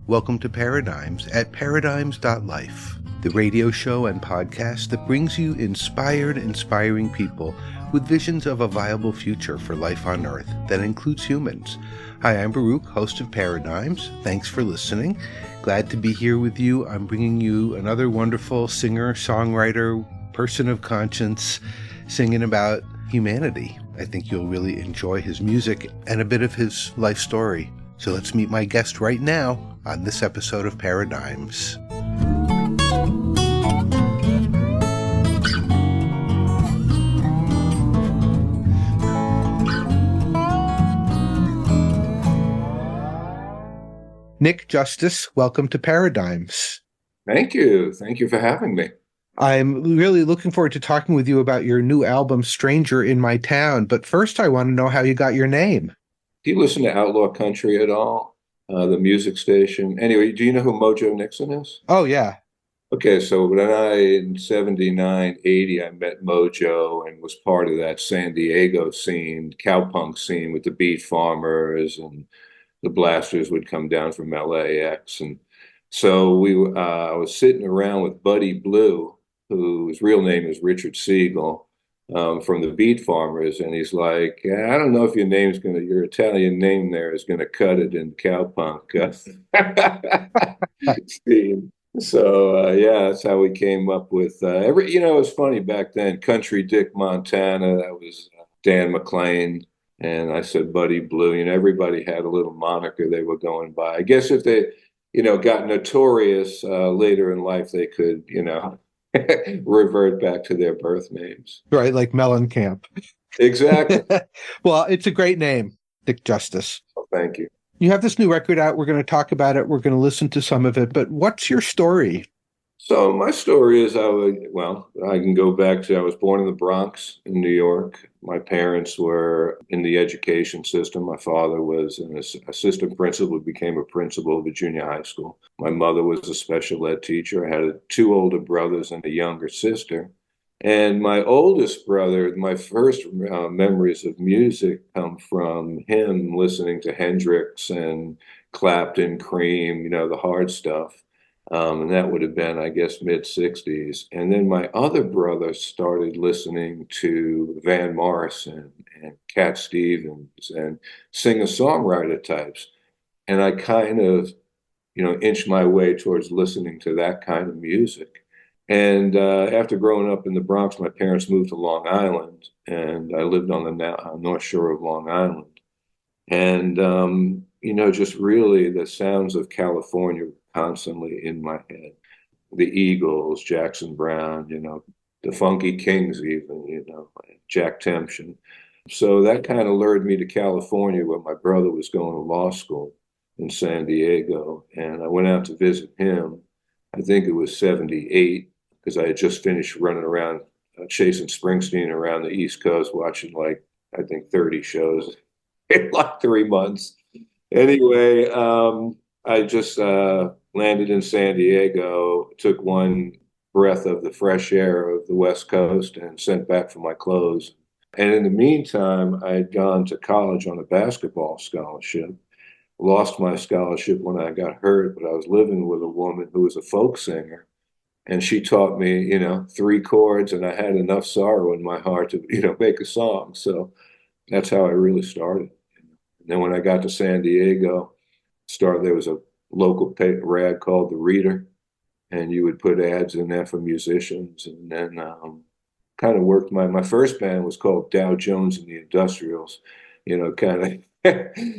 Welcome to Paradigms at paradigms.life, the radio show and podcast that brings you inspiring people with visions of a viable future for life on Earth that includes humans. Hi, I'm Baruch, host of Paradigms. Thanks for listening. Glad to be here with you. I'm bringing you another wonderful singer, songwriter, person of conscience, singing about humanity. I think you'll really enjoy his music and a bit of his life story. So let's meet my guest right now on this episode of Paradigms. Nick Justice, welcome to Paradigms. Thank you. Thank you for having me. I'm really looking forward to talking with you about your new album, Stranger in My Town. But first, I want to know how you got your name. Do you listen to Outlaw Country at all? The music station. Anyway, do you know who Mojo Nixon is? Oh, yeah. Okay, so when in 79, 80, I met Mojo and was part of that San Diego scene, cowpunk scene with the Beat Farmers, and the Blasters would come down from LAX. And so I was sitting around with Buddy Blue, whose real name is Richard Siegel, from the Beat Farmers, and he's like, I don't know if your Italian name there is gonna cut it in cowpunk scene. So yeah, that's how we came up with it was funny back then. Country Dick Montana, that was Dan McLean, and I said Buddy Blue. Everybody had a little moniker they were going by. I guess if they got notorious later in life, they could revert back to their birth names. Right, like Mellencamp. Exactly. Well, it's a great name, Nick Justice. Oh, thank you. You have this new record out. We're going to talk about it. We're going to listen to some of it. But what's your story? So my story is I can go back to I was born in the Bronx in New York. My parents were in the education system. My father was an assistant principal, became a principal of a junior high school. My mother was a special ed teacher. I had two older brothers and a younger sister. And my oldest brother, my first memories of music come from him listening to Hendrix and Clapton, Cream, the hard stuff. And that would have been, I guess, mid-'60s. And then my other brother started listening to Van Morrison and Cat Stevens and singer-songwriter types. And I kind of, inched my way towards listening to that kind of music. And after growing up in the Bronx, my parents moved to Long Island, and I lived on the North Shore of Long Island. And, just really the sounds of California constantly in my head. The Eagles, Jackson Browne, the Funky Kings even, Jack Tempchin. So that kind of lured me to California where my brother was going to law school in San Diego. And I went out to visit him. I think it was 78 because I had just finished running around chasing Springsteen around the East Coast, watching 30 shows in 3 months. Anyway, I just landed in San Diego, took one breath of the fresh air of the West Coast and sent back for my clothes. And in the meantime, I had gone to college on a basketball scholarship, lost my scholarship when I got hurt, but I was living with a woman who was a folk singer. And she taught me, 3 chords, and I had enough sorrow in my heart to, make a song. So that's how I really started. And then when I got to San Diego, there was a local rag called The Reader, and you would put ads in there for musicians. And then kind of worked my first band was called Dow Jones and the Industrials, kind of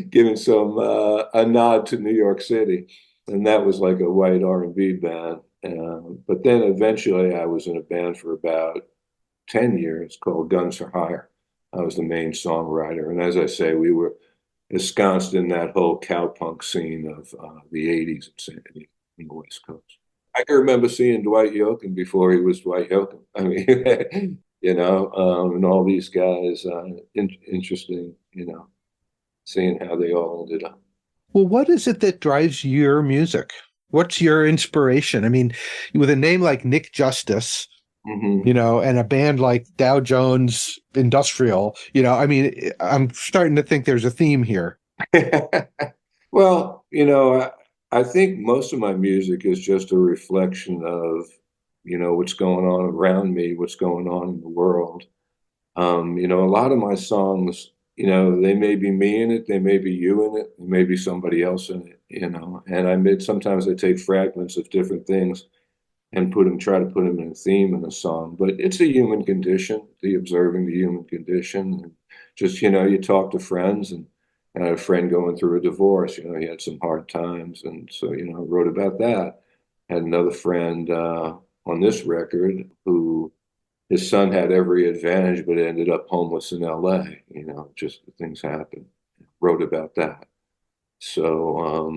giving some a nod to New York City. And that was like a white R&B band. But then eventually I was in a band for about 10 years called Guns for Hire. I was the main songwriter. And as I say, we were ensconced in that whole cowpunk scene of the 80s in the West Coast. I can remember seeing Dwight Yoakam before he was Dwight Yoakam. I mean, and all these guys, interesting, seeing how they all ended up. Well, what is it that drives your music? What's your inspiration? I mean, with a name like Nick Justice, and a band like Dow Jones Industrial, I'm starting to think there's a theme here. Well, I think most of my music is just a reflection of, what's going on around me, what's going on in the world. A lot of my songs, they may be me in it, they may be you in it, they may be somebody else in it, and sometimes I take fragments of different things and try to put them in a theme in a song. But it's a human condition, observing the human condition. And just, you talk to friends, and I had a friend going through a divorce, he had some hard times. And so, I wrote about that. Had another friend on this record who his son had every advantage, but ended up homeless in LA, just things happen. Wrote about that. So,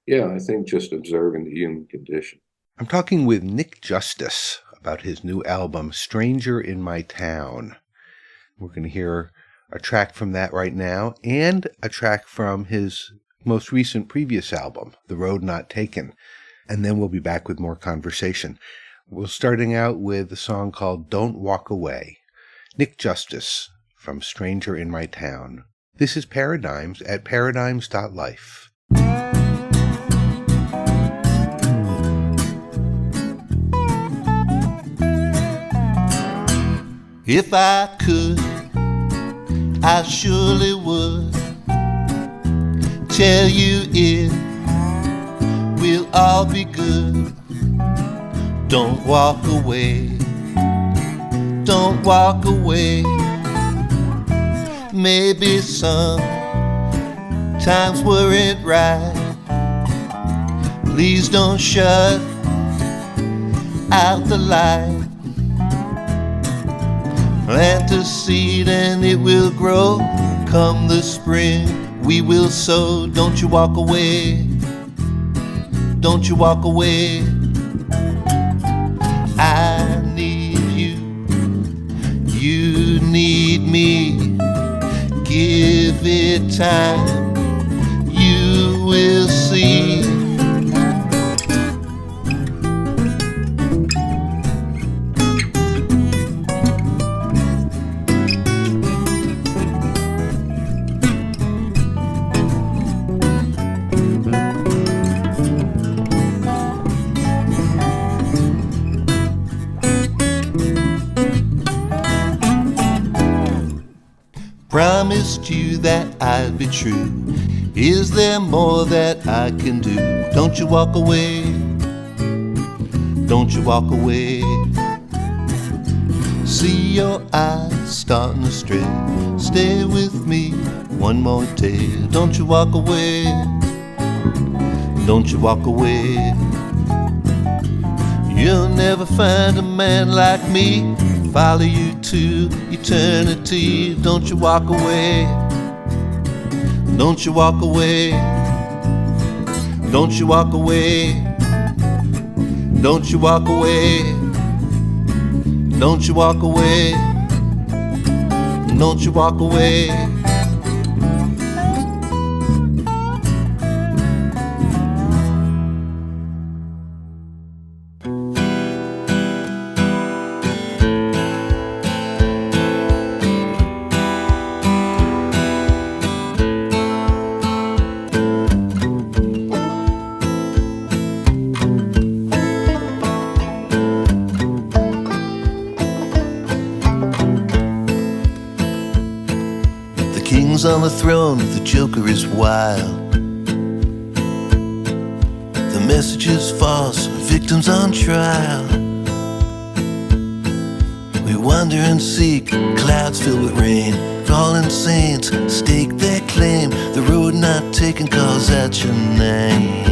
yeah, I think just observing the human condition. I'm talking with Nick Justice about his new album, Stranger in My Town. We're going to hear a track from that right now, and a track from his most recent previous album, The Road Not Taken. And then we'll be back with more conversation. We're starting out with a song called Don't Walk Away. Nick Justice from Stranger in My Town. This is Paradigms at paradigms.life. If I could, I surely would tell you it will all be good. Don't walk away, don't walk away. Maybe sometimes weren't right. Please don't shut out the light. Plant a seed and it will grow. Come the spring, we will sow. Don't you walk away, don't you walk away. I need you, you need me. Give it time, you will see. Promised you that I'd be true. Is there more that I can do? Don't you walk away, don't you walk away. See your eyes starting to stray. Stay with me one more day. Don't you walk away, don't you walk away. You'll never find a man like me. Follow you to eternity. Don't you walk away, don't you walk away. Don't you walk away, don't you walk away. Don't you walk away, don't you walk away. On the throne, the Joker is wild. The message is false, victims on trial. We wander and seek, clouds filled with rain. Fallen saints stake their claim. The road not taken calls out your name.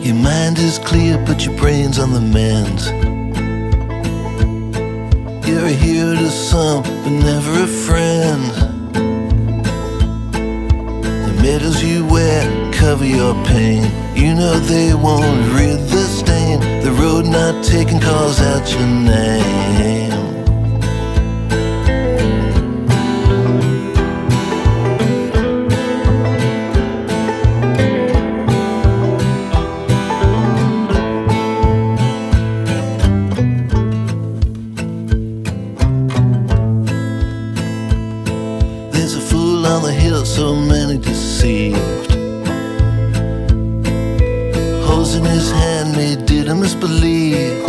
Your mind is clear, but your brain's on the mend. You're a hero to some, but never a friend. The medals you wear cover your pain. You know they won't rid the stain. The road not taken calls out your name. on the hill, so many deceived. Holes in his hand made Didymus believe.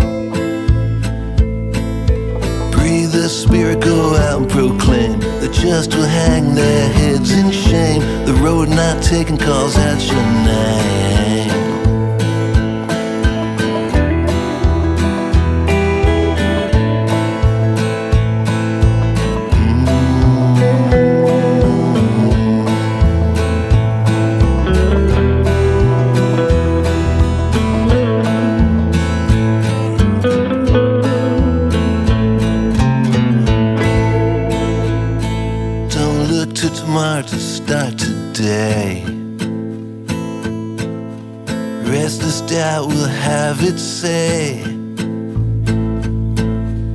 Breathe the spirit, go out and proclaim. The just will hang their heads in shame. The road not taken calls out your name. Tomorrow to start today. Restless doubt will have its say.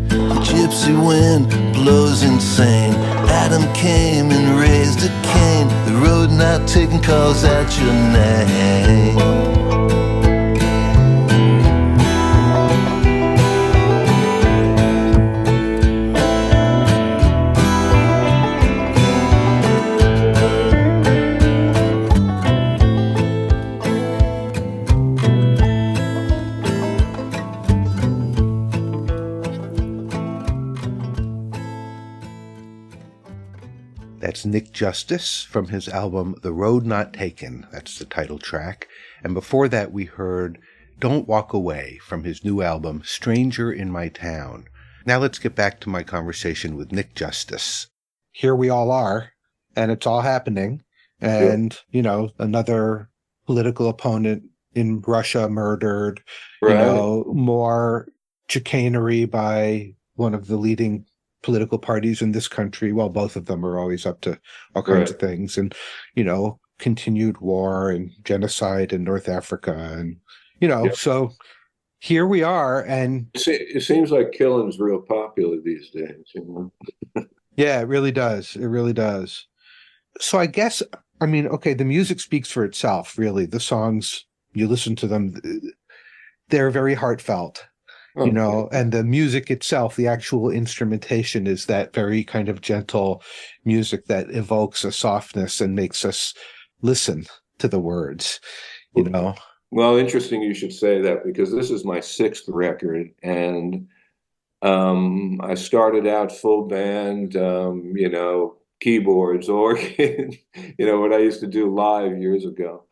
The gypsy wind blows insane. Adam came and raised a Cain. The road not taken calls out your name. That's Nick Justice from his album The Road Not Taken. That's the title track. And before that, we heard Don't Walk Away from his new album, Stranger in My Town. Now let's get back to my conversation with Nick Justice. Here we all are, and it's all happening. And, you know, another political opponent in Russia murdered, you know, more chicanery by one of the leading political parties in this country. Well, both of them are always up to all kinds of things, and, you know, continued war and genocide in North Africa. And, you know, so here we are. And it seems like killing's real popular these days, you know? Yeah, it really does. It really does. So I guess, I mean, okay, the music speaks for itself, really. The songs, you listen to them, they're very heartfelt. You know, and the music itself, the actual instrumentation is that very kind of gentle music that evokes a softness and makes us listen to the words, you know. Well, interesting you should say that, because this is my 6th record, and I started out full band, you know, keyboards, organ, you know, what I used to do live years ago.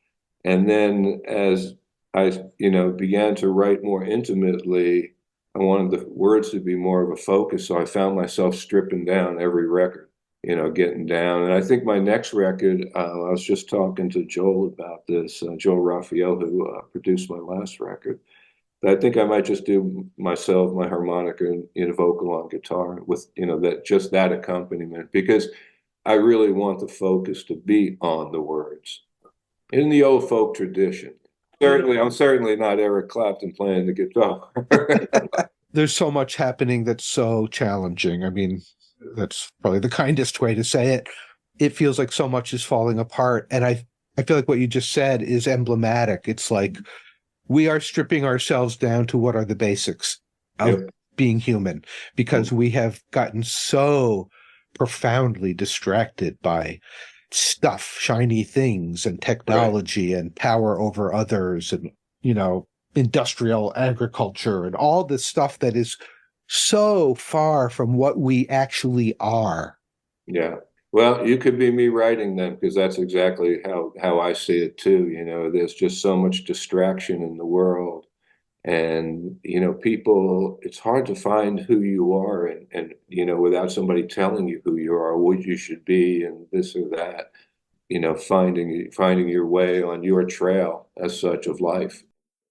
And then as I, you know, began to write more intimately, I wanted the words to be more of a focus. So I found myself stripping down every record, you know, getting down. And I think my next record, I was just talking to Joel about this, Joel Raphael, who produced my last record. I think I might just do myself, my harmonica, and, you know, vocal on guitar with, you know, that just that accompaniment, because I really want the focus to be on the words in the old folk tradition. I'm certainly not Eric Clapton playing the guitar. There's so much happening that's so challenging. I mean, that's probably the kindest way to say it. It feels like so much is falling apart. And I feel like what you just said is emblematic. It's like we are stripping ourselves down to what are the basics of being human, because we have gotten so profoundly distracted by stuff, shiny things, and technology, and power over others, and, you know, industrial agriculture, and all this stuff that is so far from what we actually are. Yeah. Well, you could be me writing them, because that's exactly how I see it too. You know, there's just so much distraction in the world. And, you know, people, it's hard to find who you are, and, you know, without somebody telling you who you are, what you should be, and this or that, you know, finding your way on your trail as such of life.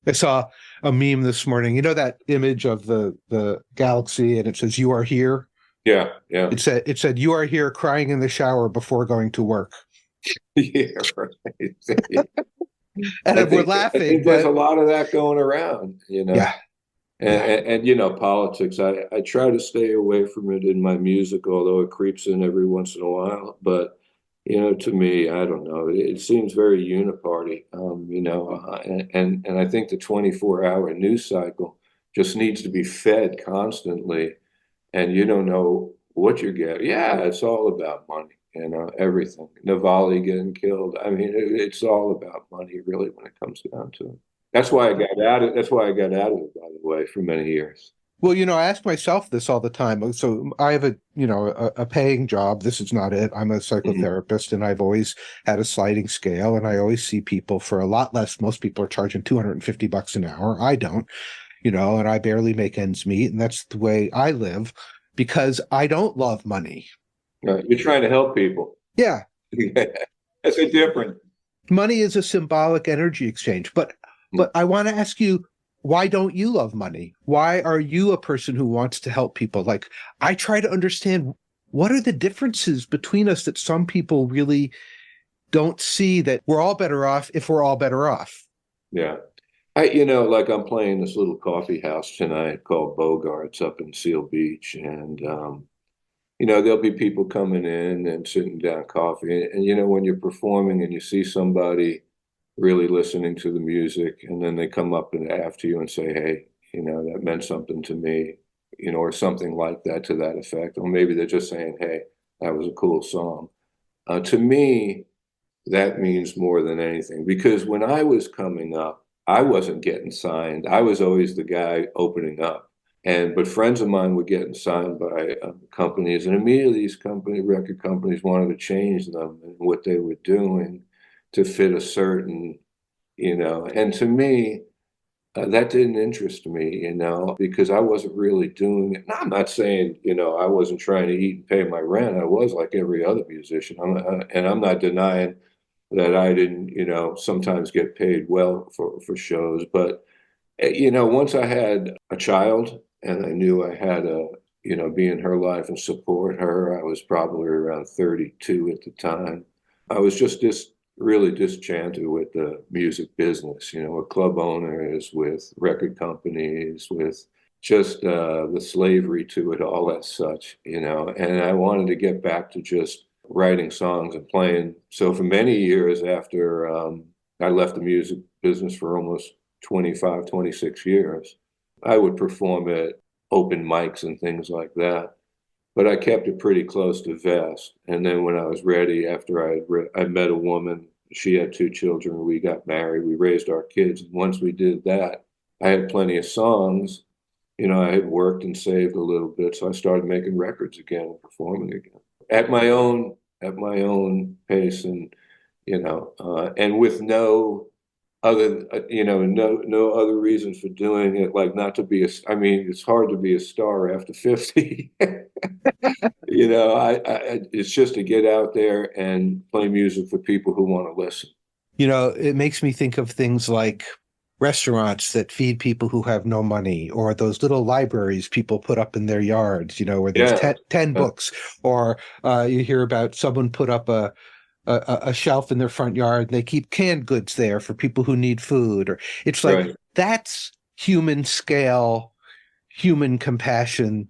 I saw a meme this morning, you know, that image of the galaxy, and it says, "You are here." Yeah. Yeah. It said, "You are here crying in the shower before going to work." Yeah. Right. And we're laughing. I think there's a lot of that going around, you know. Yeah. And you know, politics, I try to stay away from it in my music, although it creeps in every once in a while. But, you know, to me, I don't know, it seems very uniparty, you know, and I think the 24-hour news cycle just needs to be fed constantly, and you don't know what you're getting. Yeah, it's all about money. everything. Navalny getting killed. I mean, it's all about money, really, when it comes down to it. That's why I got out of. That's why I got out of it, by the way, for many years. Well, I ask myself this all the time. So I have a paying job. This is not it. I'm a psychotherapist, and I've always had a sliding scale, and I always see people for a lot less. Most people are charging $250 an hour. I don't, and I barely make ends meet. And that's the way I live because I don't love money. You're trying to help people. Yeah. That's a different. Money is a symbolic energy exchange. But I want to ask you, why don't you love money? Why are you a person who wants to help people? Like, I try to understand, what are the differences between us that some people really don't see, that we're all better off if we're all better off? Yeah. Like I'm playing this little coffee house tonight called Bogart's up in Seal Beach. And, there'll be people coming in and sitting down coffee. And, when you're performing and you see somebody really listening to the music, and then they come up and after you and say, hey, that meant something to me, or something like that, to that effect. Or maybe they're just saying, hey, that was a cool song. To me, that means more than anything, because when I was coming up, I wasn't getting signed. I was always the guy opening up. But friends of mine were getting signed by companies, and immediately these record companies wanted to change them and what they were doing to fit a certain, and to me, that didn't interest me, because I wasn't really doing it. Now, I'm not saying, I wasn't trying to eat and pay my rent. I was like every other musician. I'm not denying that I didn't, sometimes get paid well for shows. But, once I had a child and I knew I had to, be in her life and support her, I was probably around 32 at the time. I was just really disenchanted with the music business, with club owners, with record companies, with just the slavery to it all as such, and I wanted to get back to just writing songs and playing. So for many years after I left the music business for almost 25, 26 years, I would perform at open mics and things like that. But I kept it pretty close to vest. And then when I was ready, after I met a woman, she had 2 children, we got married, we raised our kids. And once we did that, I had plenty of songs. I had worked and saved a little bit. So I started making records again and performing again at my own pace, and, and with no other, no other reasons for doing it, like not to be it's hard to be a star after 50. It's just to get out there and play music for people who want to listen. It makes me think of things like restaurants that feed people who have no money, or those little libraries people put up in their yards, where there's 10 books, or you hear about someone put up a shelf in their front yard and they keep canned goods there for people who need food. Or it's like, right. That's human scale, human compassion.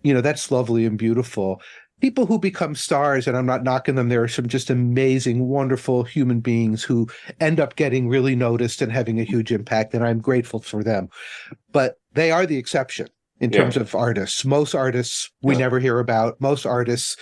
That's lovely and beautiful. People who become stars, and I'm not knocking them, there are some just amazing, wonderful human beings who end up getting really noticed and having a huge impact, and I'm grateful for them. But they are the exception in terms of artists. Most artists we never hear about. Most artists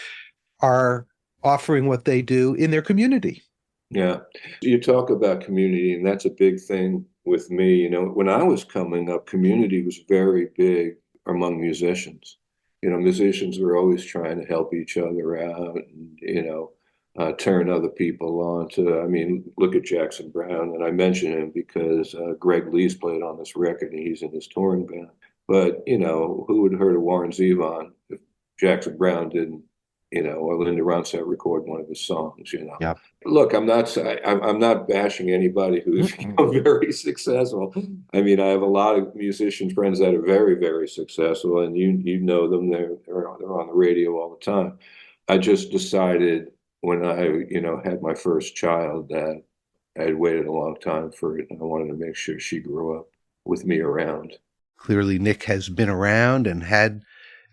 are offering what they do in their community. Yeah. You talk about community, and that's a big thing with me. When I was coming up, community was very big among musicians. Musicians were always trying to help each other out and, turn other people on to, look at Jackson Browne. And I mention him because Greg Lee's played on this record and he's in his touring band. But, who would have heard of Warren Zevon if Jackson Browne didn't, or Linda Ronstadt record one of his songs, Yeah. Look, I'm not bashing anybody who's become very successful. I have a lot of musician friends that are very, very successful, and you know them. They're on the radio all the time. I just decided when I had my first child that I had waited a long time for it, and I wanted to make sure she grew up with me around. Clearly, Nick has been around and had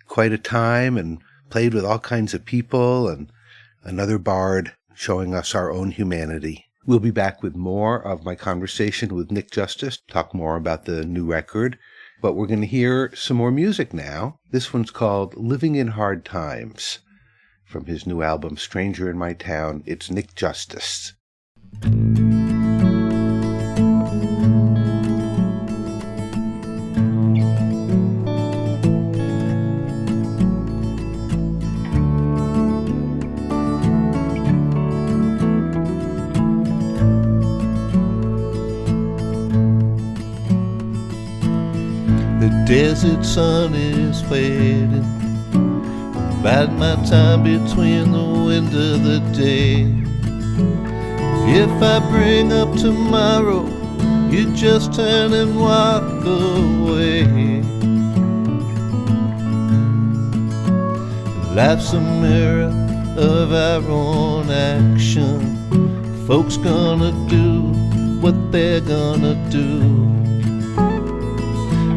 quite a time and played with all kinds of people, and another bard showing us our own humanity. We'll be back with more of my conversation with Nick Justice, talk more about the new record, but we're going to hear some more music now. This one's called Living in Hard Times. From his new album, Stranger in My Town, it's Nick Justice. The desert sun is fading, bide my time between the wind of the day. If I bring up tomorrow, you just turn and walk away. Life's a mirror of our own action. Folks gonna do what they're gonna do.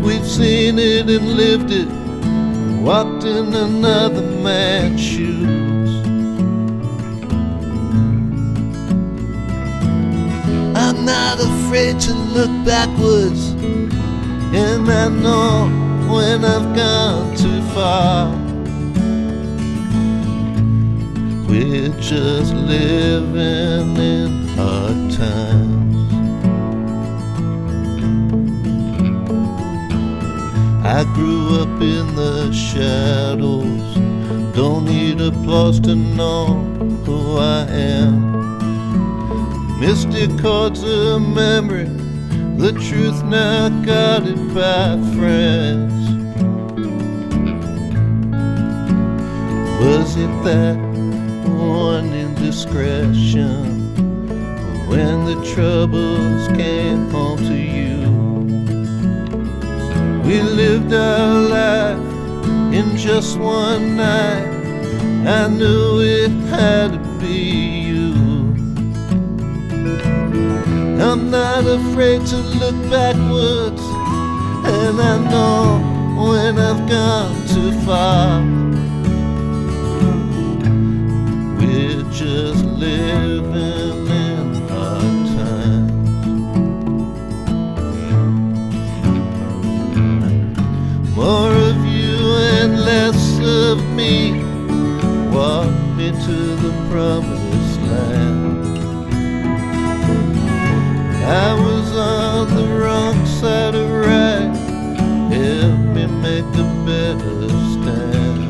We've seen it and lived it, walked in another man's shoes. I'm not afraid to look backwards, and I know when I've gone too far. We're just living in hard times. I grew up in the shadows, don't need applause to know who I am. Mystic chords of memory, the truth now guarded by friends. Was it that one indiscretion when the troubles came home to you? We lived our life in just one night. I knew it had to be you. I'm not afraid to look backwards, and I know when I've gone too far. We're just living in hard times. More of you and less of me, walk me to the promised land. I was on the wrong side of right, help me make a better stand.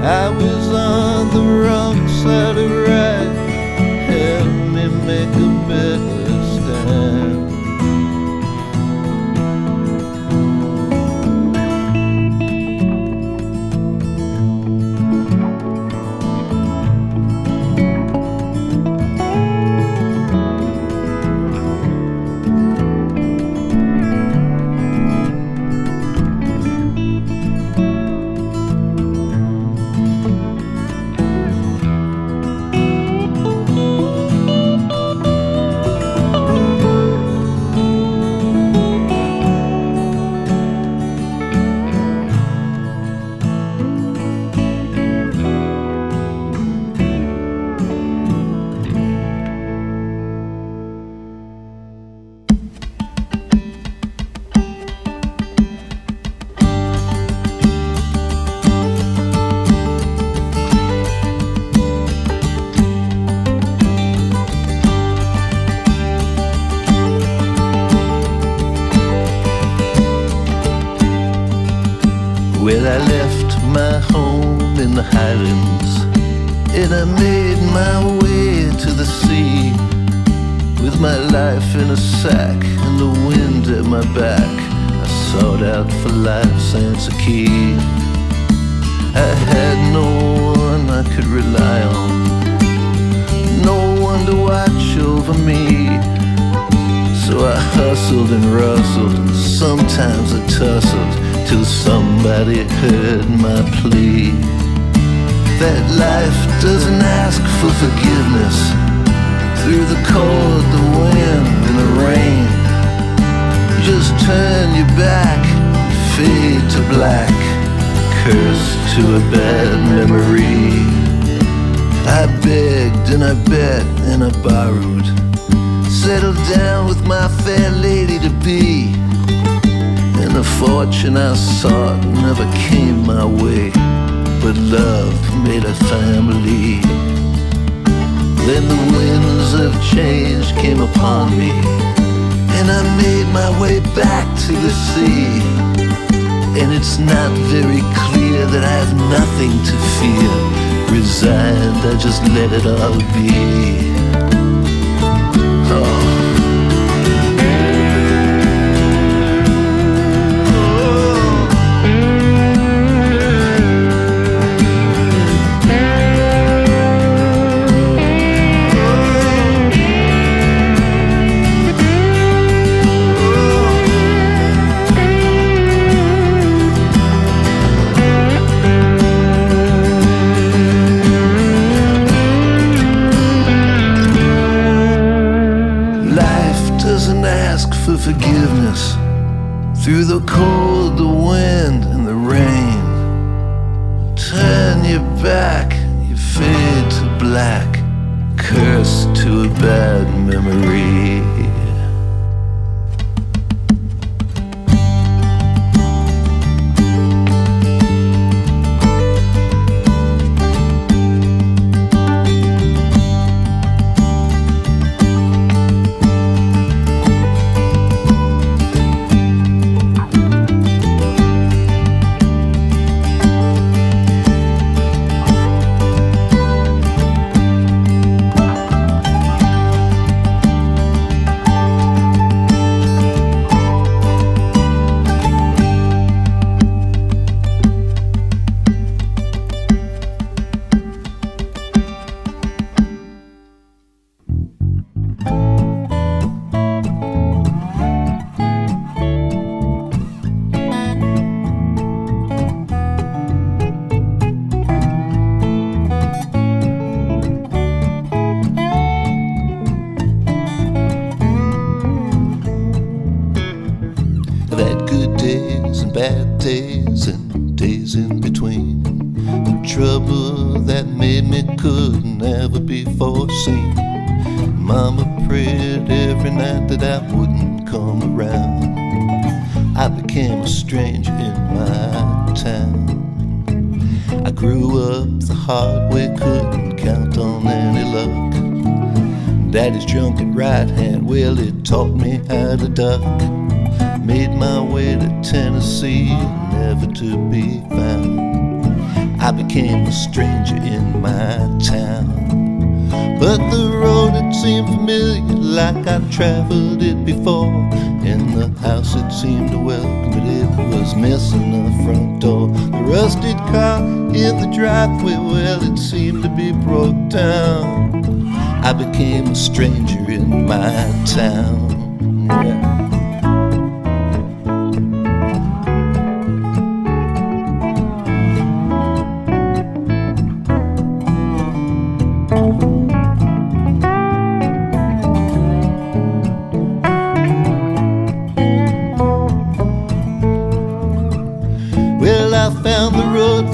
I was on the wrong side of right, help me make a better stand. Well, I left my home in the Highlands and I made my way to the sea. with my life in a sack and the wind at my back. I sought out for life's answer key. I had no one I could rely on, no one to watch over me. So I hustled and rustled, and sometimes I tussled, till somebody heard my plea. That life doesn't ask for forgiveness. Through the cold, the wind, and the rain, just turn your back, fade to black, curse to a bad memory. I begged and I bet and I borrowed, settled down with my fair lady to be, and the fortune I sought never came my way, but love made a family. Then the winds of change came upon me, and I made my way back to the sea. And it's not very clear that I have nothing to fear. Resigned, I just let it all be. Oh. Forgiveness through the cold, the wind, and the rain. Turn your back, you fade to black, curse to a bad memory. Bad days and days in between. The trouble that made me could never be foreseen. Mama prayed every night that I wouldn't come around. I became a stranger in my town. I grew up the hard way, couldn't count on any luck. Daddy's drunken right hand, well, it taught me how to duck. Made my way to Tennessee, never to be found. I became a stranger in my town. But the road, it seemed familiar, like I'd traveled it before. In the house, it seemed to welcome, but it was missing the front door. The rusted car in the driveway, well, it seemed to be broke down. I became a stranger in my town. Yeah.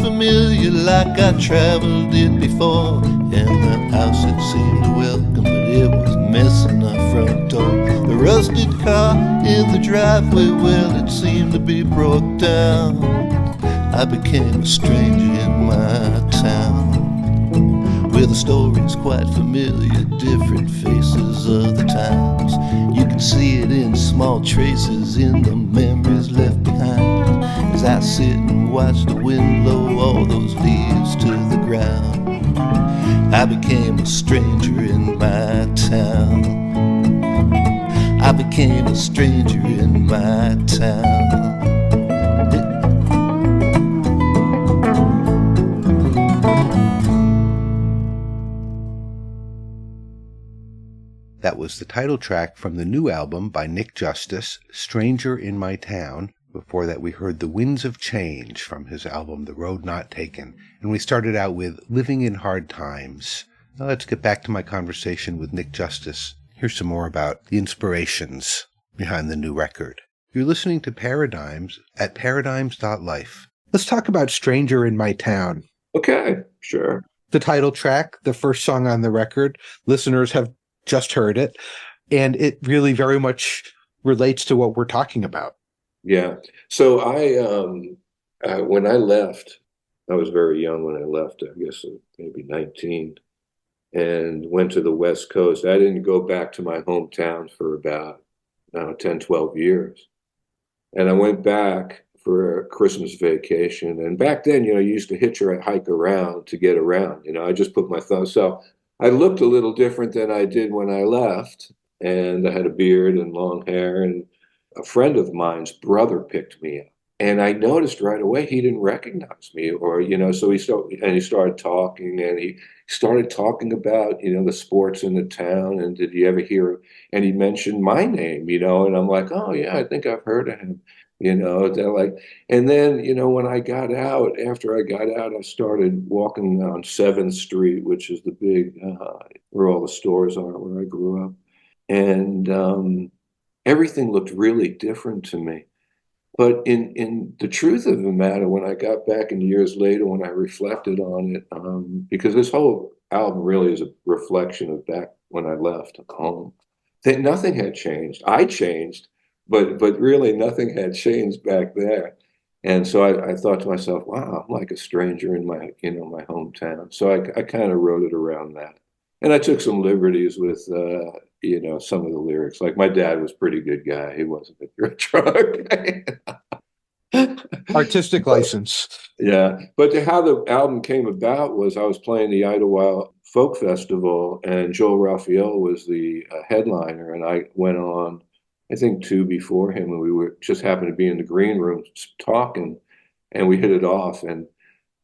Familiar, like I traveled it before. In the house it seemed to welcome, but it was missing the front door. The rusted car in the driveway, well, it seemed to be broke down. I became a stranger in my town, where the story's quite familiar, different faces of the times. You can see it in small traces in the memories left behind. As I sit and watch the wind blow all those leaves to the ground, I became a stranger in my town. became a stranger in my town. That was the title track from the new album by Nick Justice, Stranger in My Town. Before that, we heard The Winds of Change from his album The Road Not Taken. And we started out with Living in Hard Times. Now let's get back to my conversation with Nick Justice. Here's some more about the inspirations behind the new record. You're listening to Paradigms at paradigms.life. Let's talk about Stranger in My Town. Okay, sure. The title track, the first song on the record, listeners have just heard it, and it really very much relates to what we're talking about. Yeah. So when I left, I was very young when I left, I guess maybe 19, and went to the West Coast. I didn't go back to my hometown for about 10, 12 years. And I went back for a Christmas vacation. And back then, you used to hike around to get around. I just put my thumb. So I looked a little different than I did when I left. And I had a beard and long hair. And a friend of mine's brother picked me up. And I noticed right away he didn't recognize me, so he started talking, and he started talking about, the sports in the town, and did you ever hear, and he mentioned my name, and I'm like, oh yeah, I think I've heard of him, they're like, and then, when I got out, after I got out, I started walking on 7th Street, which is the big, where all the stores are, where I grew up. And everything looked really different to me. But in the truth of the matter, when I got back in years later, when I reflected on it, because this whole album really is a reflection of back when I left home, that nothing had changed. I changed, but really nothing had changed back there. And so I thought to myself, wow, I'm like a stranger in my hometown. So I kind of wrote it around that. And I took some liberties with, some of the lyrics. Like, my dad was a pretty good guy. He wasn't a drug. Artistic license. Yeah. But how the album came about was I was playing the Idlewild Folk Festival, and Joel Raphael was the headliner. And I went on, I think, 2 before him, and we were just happened to be in the green room talking, and we hit it off. And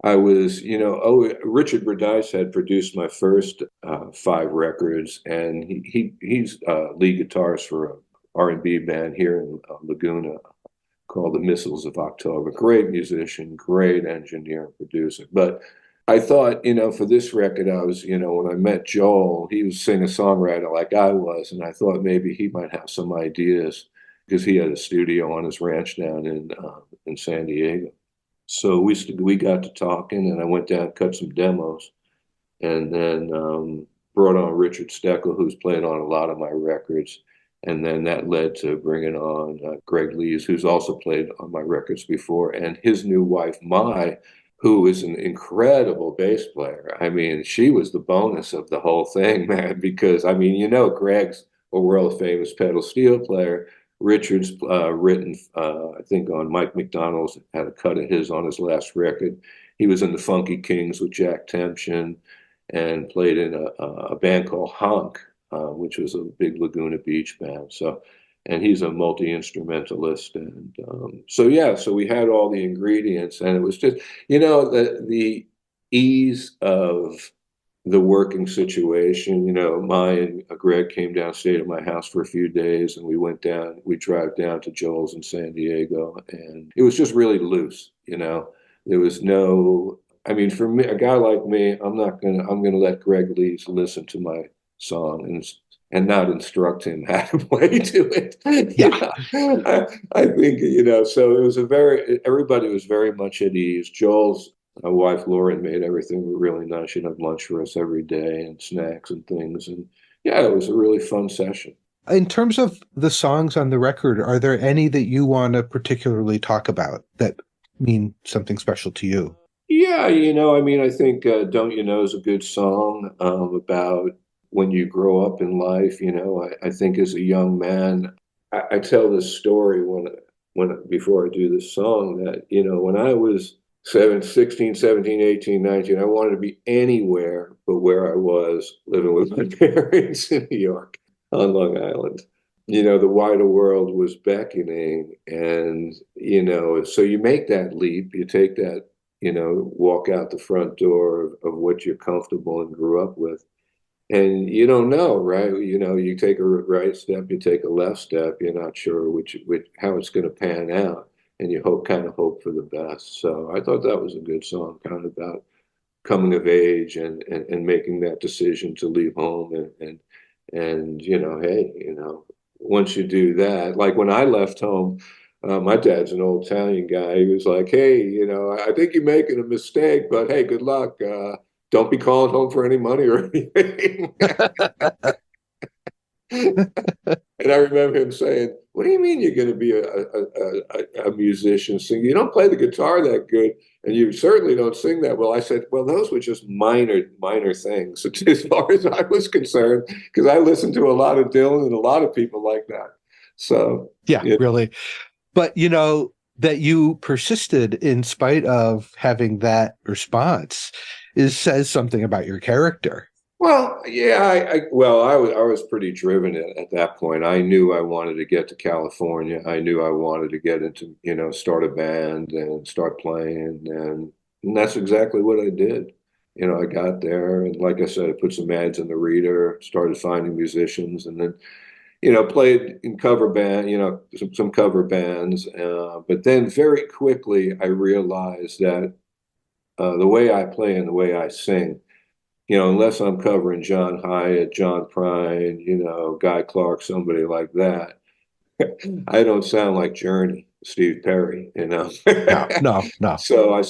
I was, Richard Berdice had produced my first 5 records, and he's lead guitarist for an R&B band here in Laguna called the Missiles of October. Great musician, great engineer and producer. But I thought, for this record, I was, when I met Joel, he was singer-songwriter like I was, and I thought maybe he might have some ideas because he had a studio on his ranch down in San Diego. So we got to talking, and I went down, cut some demos, and then brought on Richard Steckel, who's played on a lot of my records. And then that led to bringing on Greg Lees, who's also played on my records before, and his new wife, Mai, who is an incredible bass player. I mean, she was the bonus of the whole thing, man, because, Greg's a world-famous pedal steel player. Richard's written, I think, on Mike McDonald's, had a cut of his on his last record. He was in the Funky Kings with Jack Tempchin and played in a band called Honk, which was a big Laguna Beach band. So, and he's a multi-instrumentalist. And so we had all the ingredients, and it was just, the ease of the working situation. Mai and Greg came down, stayed at my house for a few days, and we drive down to Joel's in San Diego, and it was just really loose. There was no, for me, a guy like me, I'm going to let Greg Lees listen to my song and not instruct him how to play to it. Yeah. I think, so it was everybody was very much at ease. Joel's wife, Lauren, made everything really nice. She'd have lunch for us every day and snacks and things. And yeah, it was a really fun session. In terms of the songs on the record, are there any that you want to particularly talk about that mean something special to you? Yeah, I think Don't You Know is a good song about when you grow up in life. I think as a young man, I tell this story before I do this song that, when I was 16, 17, 18, 19, I wanted to be anywhere but where I was living with my parents in New York on Long Island. the wider world was beckoning. And, so you make that leap, you take that, walk out the front door of what you're comfortable and grew up with. And you don't know, right? You take a right step, you take a left step, you're not sure which how it's going to pan out. And you kind of hope for the best. So I thought that was a good song, kind of about coming of age and making that decision to leave home and hey, once you do that, like when I left home, my dad's an old Italian guy. He was like, hey, I think you're making a mistake, but hey, good luck. Don't be calling home for any money or anything. And I remember him saying, what do you mean you're going to be a musician? Sing? You don't play the guitar that good, and you certainly don't sing that well. I said, well, those were just minor things as far as I was concerned, because I listened to a lot of Dylan and a lot of people like that. So yeah, really. But, that you persisted in spite of having that response says something about your character. Well, yeah, I was pretty driven at that point. I knew I wanted to get to California. I knew I wanted to get into, start a band and start playing. And that's exactly what I did. I got there, and like I said, I put some ads in the Reader, started finding musicians, and then, played in cover band, some cover bands. But then very quickly, I realized that the way I play and the way I sing, unless I'm covering John Hyatt, John Prine, Guy Clark, somebody like that, I don't sound like Journey, Steve Perry, No. So I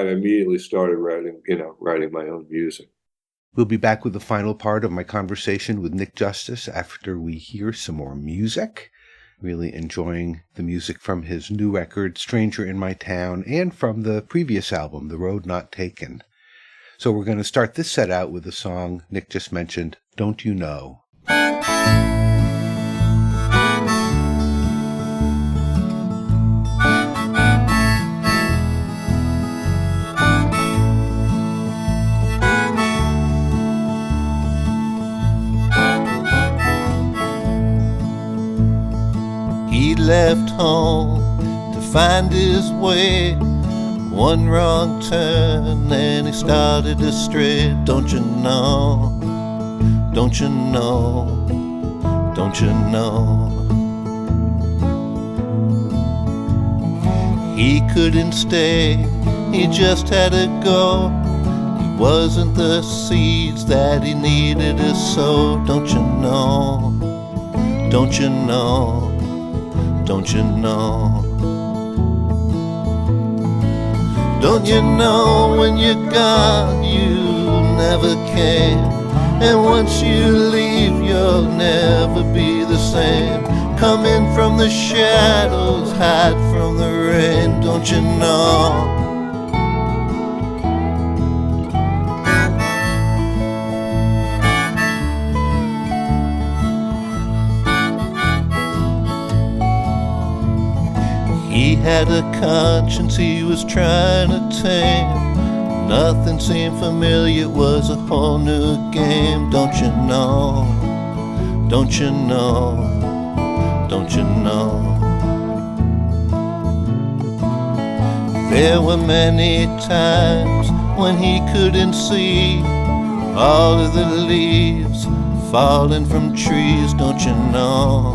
immediately started writing my own music. We'll be back with the final part of my conversation with Nick Justice after we hear some more music. Really enjoying the music from his new record, Stranger in My Town, and from the previous album, The Road Not Taken. So we're going to start this set out with the song Nick just mentioned, Don't You Know? He left home to find his way. One wrong turn and he started to stray. Don't you know? Don't you know? Don't you know? He couldn't stay, he just had to go. He wasn't the seeds that he needed to sow. Don't you know? Don't you know? Don't you know? Don't you know when you're gone, you never came? And once you leave, you'll never be the same. Come in from the shadows, hide from the rain. Don't you know? He had a conscience he was trying to tame. Nothing seemed familiar, it was a whole new game. Don't you know? Don't you know? Don't you know? There were many times when he couldn't see all of the leaves falling from trees. Don't you know?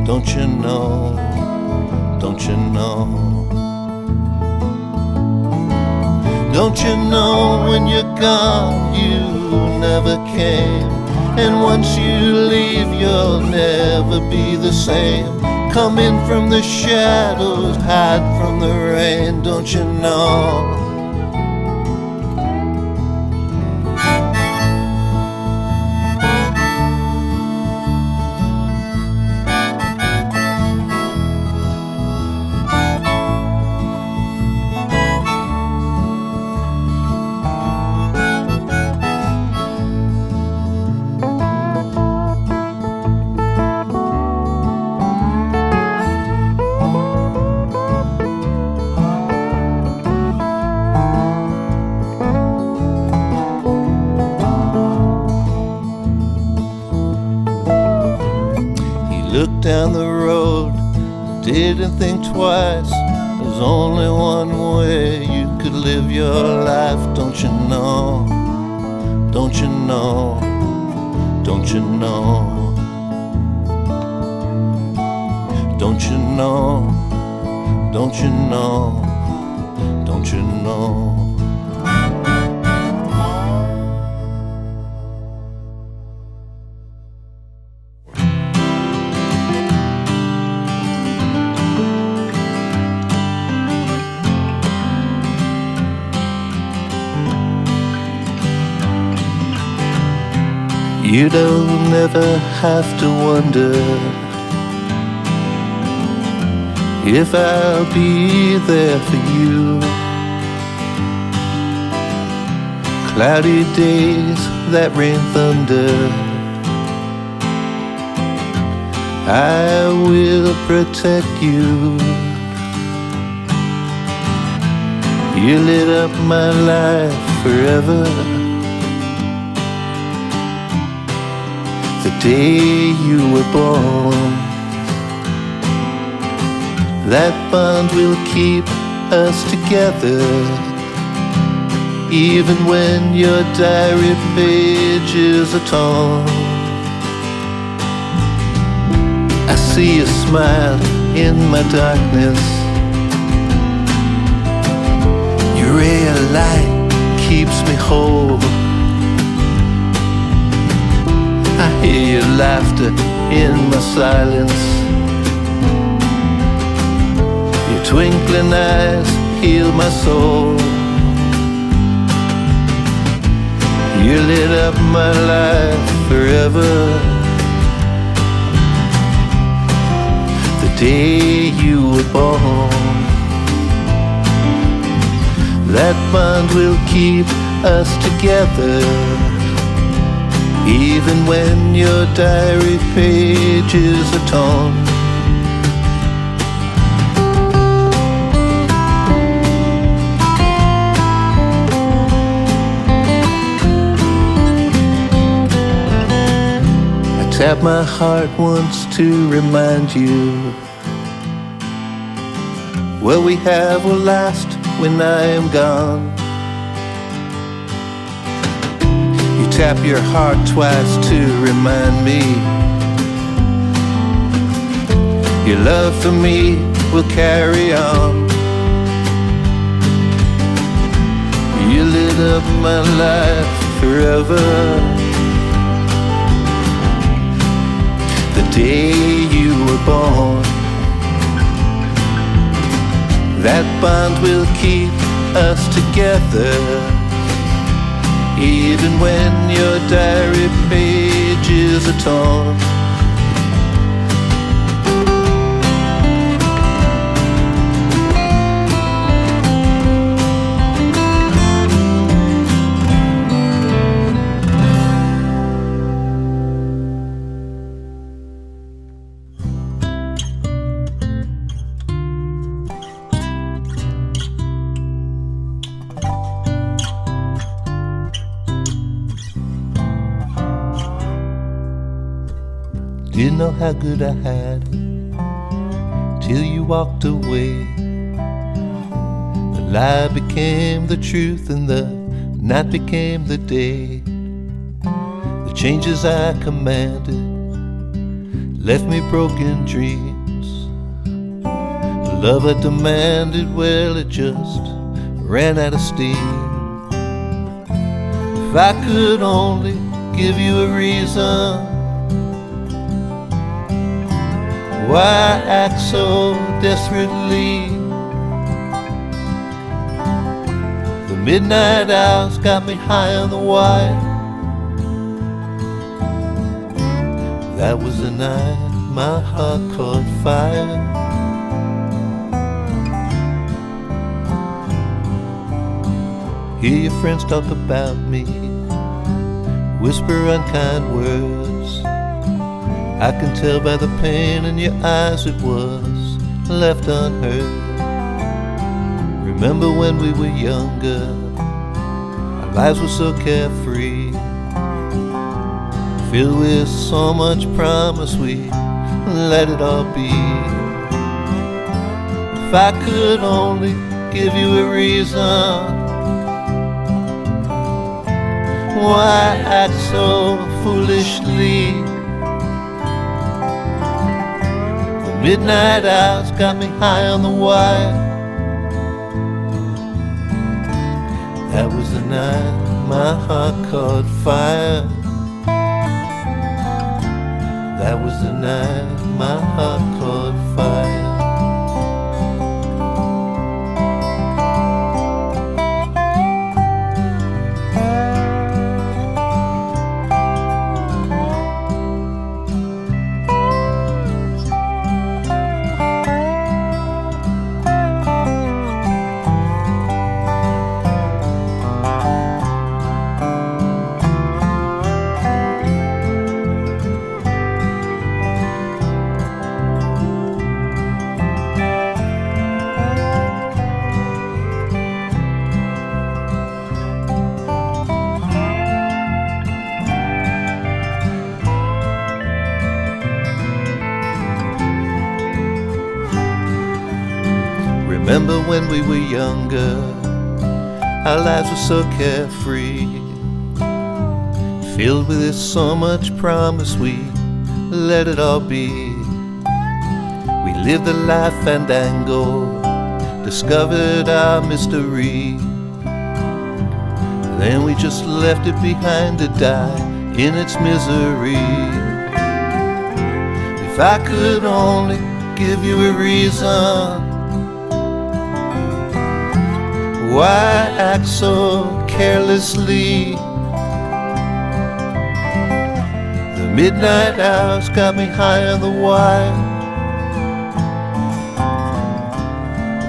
Don't you know? Don't you know? Don't you know when you're gone, you never came? And once you leave, you'll never be the same. Come in from the shadows, hide from the rain. Don't you know? down the road, didn't think twice. There's only one way you could live your life, don't you know? Don't you know? Don't you know? Don't you know? Don't you know? Don't you know? You don't ever have to wonder if I'll be there for you. Cloudy days that rain thunder, I will protect you. You lit up my life forever. The day you were born, that bond will keep us together, even when your diary pages are torn. I see a smile in my darkness. Your ray of light keeps me whole. I hear your laughter in my silence. Your twinkling eyes heal my soul. You lit up my life forever. The day you were born, that bond will keep us together, even when your diary pages are torn. I tap my heart once to remind you, what we have will last when I am gone. Tap your heart twice to remind me, your love for me will carry on. You lit up my life forever. The day you were born, that bond will keep us together, even when your diary pages are torn. Didn't know how good I had it till you walked away. The lie became the truth and the night became the day. The changes I commanded left me broken dreams. The love I demanded, well, it just ran out of steam. If I could only give you a reason why act so desperately. The midnight hours got me high on the wire. That was the night my heart caught fire. Hear your friends talk about me, whisper unkind words. I can tell by the pain in your eyes it was left unheard. Remember when we were younger, our lives were so carefree, filled with so much promise we let it all be. If I could only give you a reason why act so foolishly. The midnight hours got me high on the wire. That was the night my heart caught fire. That was the night my heart caught fire. Remember when we were younger, our lives were so carefree, filled with so much promise, we let it all be. We lived a life fandango, discovered our mystery, then we just left it behind to die in its misery. If I could only give you a reason why act so carelessly. The midnight hours got me high on the wire.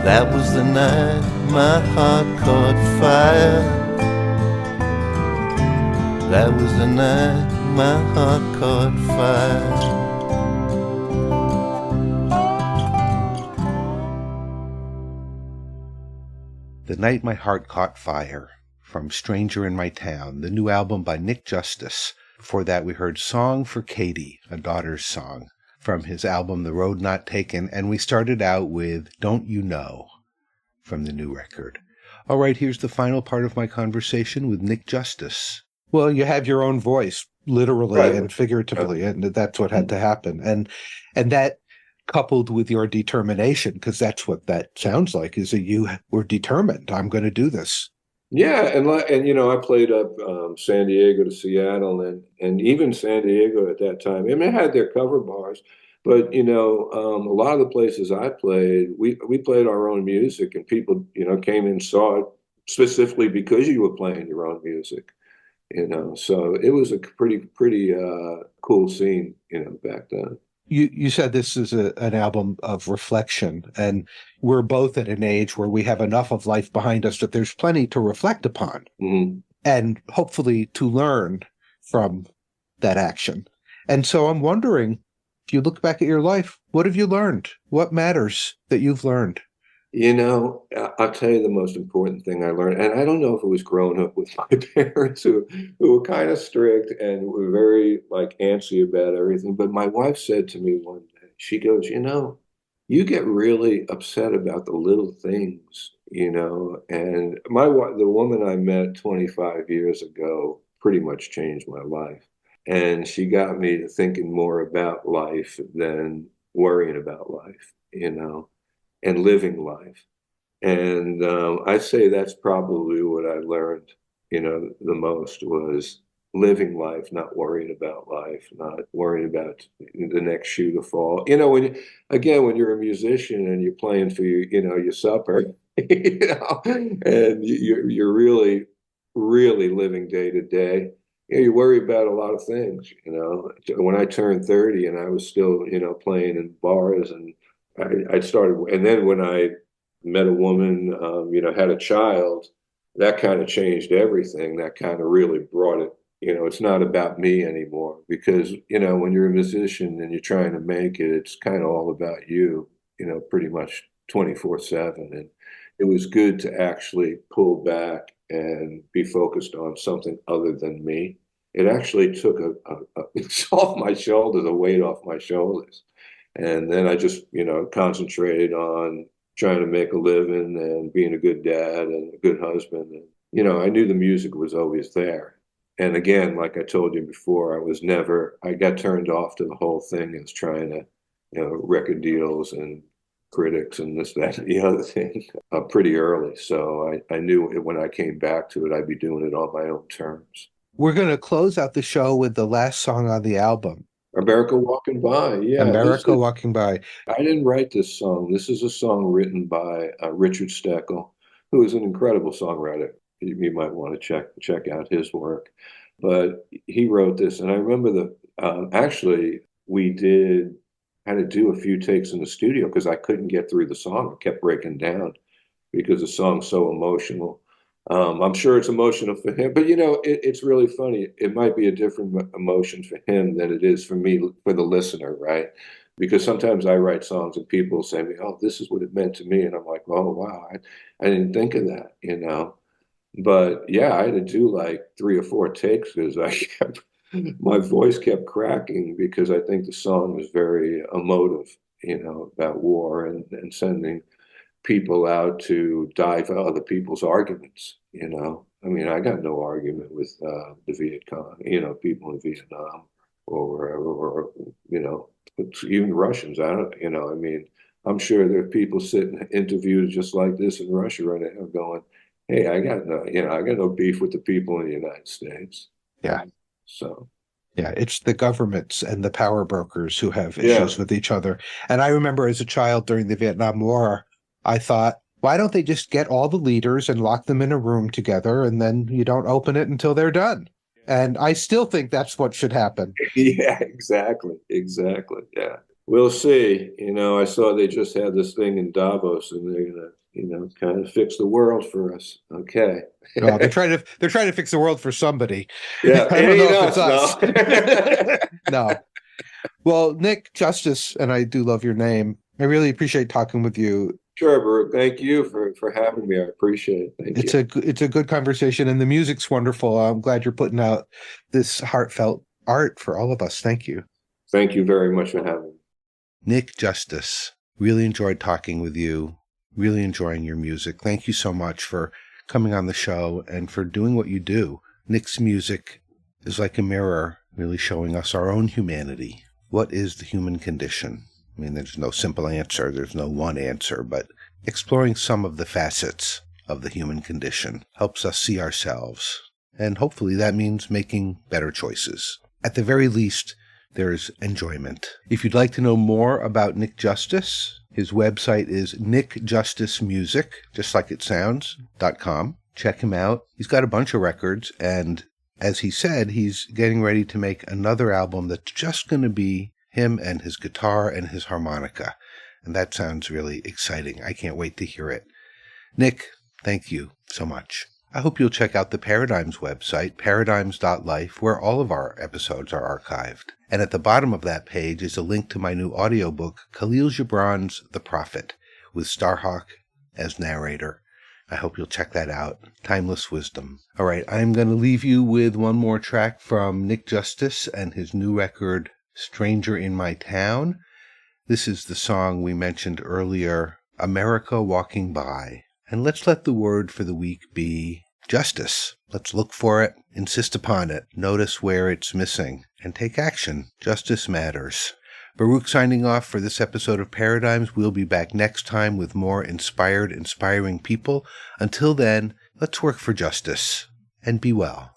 That was the night my heart caught fire. That was the night my heart caught fire. The Night My Heart Caught Fire, from Stranger in My Town, the new album by Nick Justice. Before that, we heard Song for Katie, a daughter's song, from his album The Road Not Taken, and we started out with Don't You Know, from the new record. All right, here's the final part of my conversation with Nick Justice. Well, you have your own voice, literally Right. and figuratively, and that's what had to happen. And that, coupled with your determination, because that's what that sounds like, is that you were determined. I'm going to do this. Yeah, and you know, I played up San Diego to Seattle, and even San Diego at that time. I mean, it had their cover bars, but you know, a lot of the places I played, we played our own music, and people, you know, came and saw it specifically because you were playing your own music. You know, so it was a pretty cool scene, you know, back then. You said this is an album of reflection, and we're both at an age where we have enough of life behind us that there's plenty to reflect upon, and hopefully to learn from that action. And so I'm wondering, if you look back at your life, what have you learned? What matters that you've learned? You know, I'll tell you the most important thing I learned, and I don't know if it was growing up with my parents who were kind of strict and were very like antsy about everything. But my wife said to me one day, she goes, you know, you get really upset about the little things, you know. And the woman I met 25 years ago pretty much changed my life. And she got me to thinking more about life than worrying about life, you know, and living life. And I say that's probably what I learned, you know, the most was living life, not worrying about life, not worrying about the next shoe to fall. You know, when you're a musician and you're playing for your supper, you know, and you're really, really living day to day. You know, you worry about a lot of things, you know. When I turned 30 and I was still, you know, playing in bars, and I started, and then when I met a woman, you know, had a child, that kind of changed everything. That kind of really brought it, you know, it's not about me anymore, because, you know, when you're a musician and you're trying to make it, it's kind of all about you, you know, pretty much 24/7. And it was good to actually pull back and be focused on something other than me. It actually took it's off my shoulders, a weight off my shoulders. And then I just, concentrated on trying to make a living and being a good dad and a good husband. And, I knew the music was always there. And again, like I told you before, I got turned off to the whole thing as trying to, record deals and critics and this, that, and the other thing pretty early. So I knew when I came back to it, I'd be doing it on my own terms. We're going to close out the show with the last song on the album. America Walking By. Yeah. America Walking By. I didn't write this song. This is a song written by Richard Steckel, who is an incredible songwriter. You might want to check out his work. But he wrote this, and I remember actually we had to do a few takes in the studio because I couldn't get through the song. It kept breaking down because the song's so emotional. I'm sure it's emotional for him, but it's really funny. It might be a different emotion for him than it is for me, for the listener, right? Because sometimes I write songs and people say to me, "Oh, this is what it meant to me," and I'm like, "Oh, wow, I didn't think of that," But yeah, I had to do like 3 or 4 takes because my voice kept cracking because I think the song was very emotive, about war and sending people out to die for other people's arguments. I mean, I got no argument with the Viet Cong, people in Vietnam or wherever, or even Russians. I don't, I mean, I'm sure there are people sitting in interviews just like this in Russia right now going, "Hey, I got no beef with the people in the United States." Yeah. So. Yeah, it's the governments and the power brokers who have issues with each other. And I remember as a child during the Vietnam War, I thought, why don't they just get all the leaders and lock them in a room together, and then you don't open it until they're done? And I still think that's what should happen. Yeah, exactly. Yeah. We'll see. I saw they just had this thing in Davos, and they're gonna, kind of fix the world for us. Okay. No, they're trying to fix the world for somebody. Yeah, I don't know if it's us. No. Well, Nick Justice, and I do love your name. I really appreciate talking with you. Sure, Baruch. Thank you for having me. I appreciate it. Thank you. It's a good conversation, and the music's wonderful. I'm glad you're putting out this heartfelt art for all of us. Thank you. Thank you very much for having me. Nick Justice, really enjoyed talking with you. Really enjoying your music. Thank you so much for coming on the show and for doing what you do. Nick's music is like a mirror, really showing us our own humanity. What is the human condition? I mean, there's no simple answer. There's no one answer, but exploring some of the facets of the human condition helps us see ourselves. And hopefully that means making better choices. At the very least, there's enjoyment. If you'd like to know more about Nick Justice, his website is nickjusticemusic, just like it sounds, .com. Check him out. He's got a bunch of records, and as he said, he's getting ready to make another album that's just going to be him and his guitar and his harmonica. And that sounds really exciting. I can't wait to hear it. Nick, thank you so much. I hope you'll check out the Paradigms website, paradigms.life, where all of our episodes are archived. And at the bottom of that page is a link to my new audiobook, Khalil Gibran's The Prophet, with Starhawk as narrator. I hope you'll check that out. Timeless wisdom. All right, I'm going to leave you with one more track from Nick Justice and his new record, Stranger in My Town. This is the song we mentioned earlier, America Walking By. And let's let the word for the week be justice. Let's look for it, insist upon it, notice where it's missing, and take action. Justice matters. Baruch signing off for this episode of Paradigms. We'll be back next time with more inspiring people. Until then, let's work for justice and be well.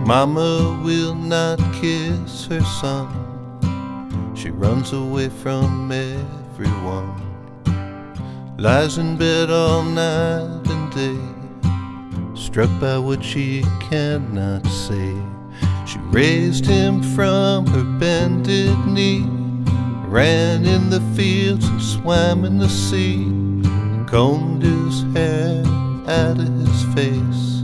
Mama will not kiss her son. She runs away from everyone. Lies in bed all night and day, struck by what she cannot say. She raised him from her bended knee, ran in the fields and swam in the sea, combed his hair out of his face,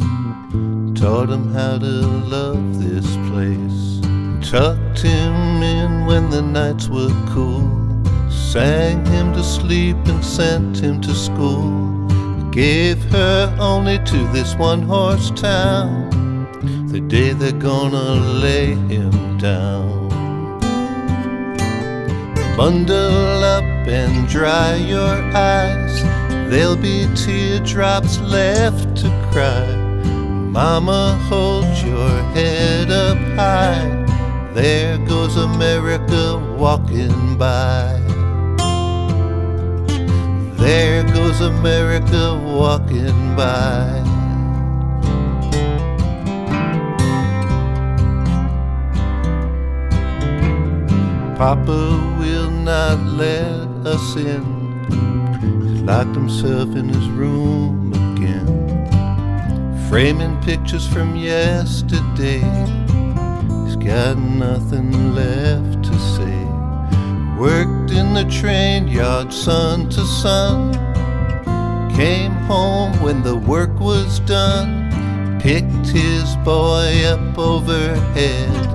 taught him how to love this place. tucked him in when the nights were cool, sang him to sleep and sent him to school. Gave her only to this one-horse town the day they're gonna lay him down. Bundle up and dry your eyes, there'll be teardrops left to cry. Mama, hold your head up high, there goes America walking by. There goes America walking by. Papa will not let us in, he's locked himself in his room again, framing pictures from yesterday. He's got nothing left to say. Worked in the train yard sun to sun, came home when the work was done, picked his boy up overhead,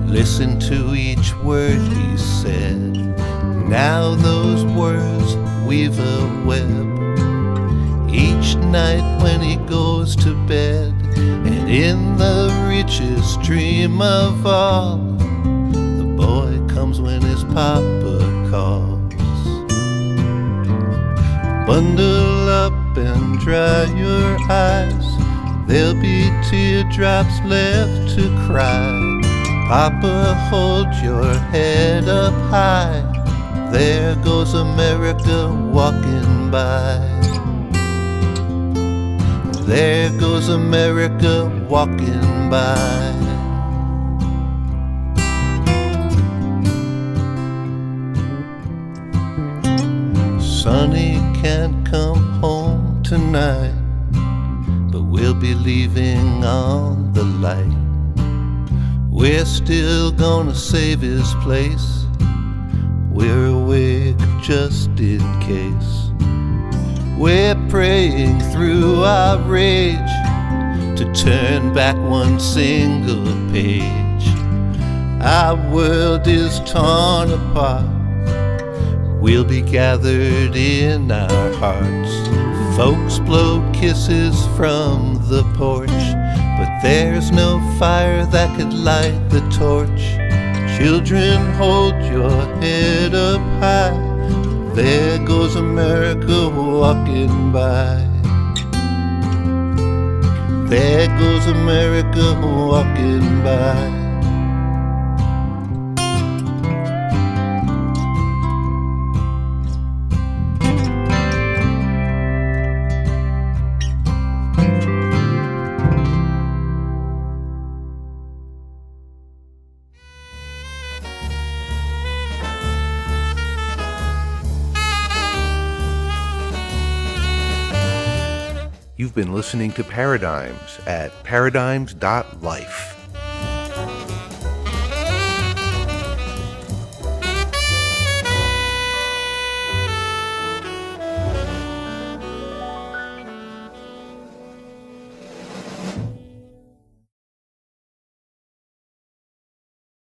listened to each word he said. Now those words weave a web each night when he goes to bed, and in the richest dream of all, the boy comes when his papa calls. Bundle up and dry your eyes, there'll be teardrops left to cry. Papa, hold your head up high, there goes America walking by. There goes America walking by. Sonny can't come home tonight, but we'll be leaving on the light. We're still gonna save his place, we're awake just in case. We're praying through our rage to turn back one single page. Our world is torn apart, we'll be gathered in our hearts. Folks blow kisses from the porch, but there's no fire that could light the torch. Children, hold your head up high, there goes America walking by. There goes America walking by. You've been listening to Paradigms at paradigms.life.